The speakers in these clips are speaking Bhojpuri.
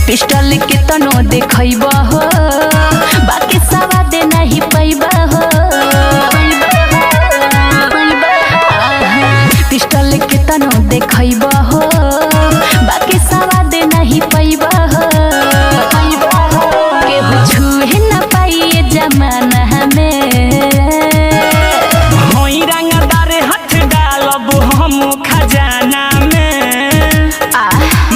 पिस्टल के तनो देखैब हो बाकी सवाद नहीं पैब हो। पिस्टल के तनो देखैब हो बाकी सवाद नहीं पैब हो। केहू छुए न पाइए जमाना में होई रंगदार हाथ डालब हम खजाना में।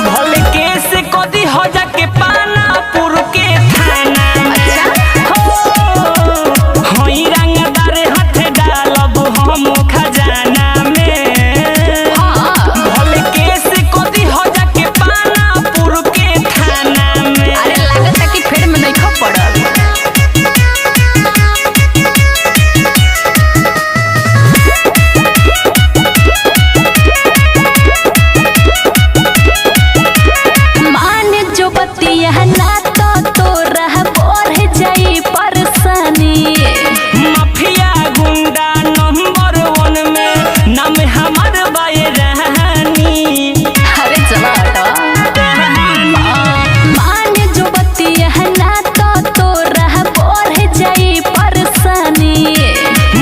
भले केस कदी हो जाके पानापुर के थाना में। होई रंगदार हाथ डालब हम खजाना में। भले केस कदी हो जाके पानापुर के थाना में। अरे लागत कि फेर में नहीं खा पड़ल। ना तो तोरा बढ़ जाई परेशानी। माफिया गुंडा नंबर 1 में नाम हमार बायरानी। अरे चला मान जो बतिया ना तो तोरा बढ़ जाई परेशानी।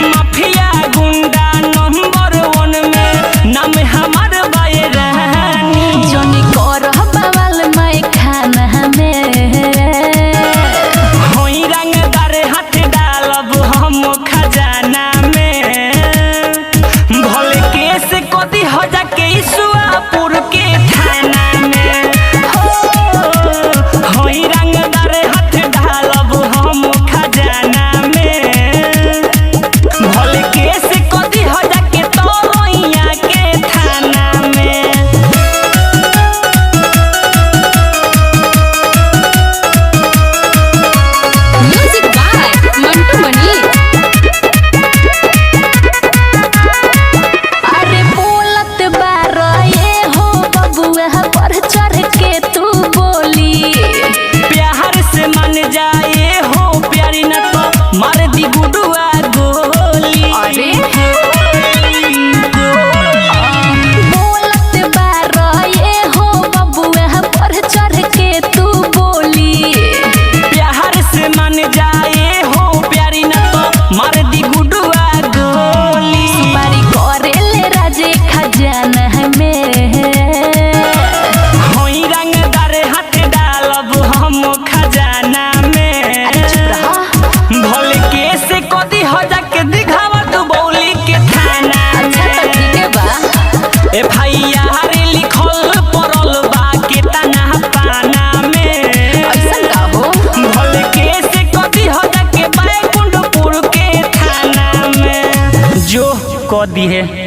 माफिया गुंडा नंबर 1 में नाम हमार बायरानी। जोनी कर बवाल मैं खाना खजाना में। भले केस कदी हो जाके ईश्वरपुर के थाना में। होई रंगदार हाथ डालब हम खजाना में। भले केस कदी हो जाके तोरैया के थाना में। म्यूजिक बाय मंटू मनी। चढ़ के तू बोली प्यार से मन जाए हो प्यारी न तो मार दी गुडुआ गोली। अरे बोलत बार ये हो बबुआ पर चढ़ के तू बोली प्यार से मन जाए हो प्यारी न तो मार दी गुडुआ गोली। बारी करे ले राजे खजाना में। खजाना में भले केस कदी हो जाके दिखावा तू बौली के थाना। अच्छा तो ठीक है बा। FIR लिखल पड़ल बा के तना पाना में। ऐसा का हो भले केस कदी हो जाके बैकुंठपुर के थाना में। जो कदी है।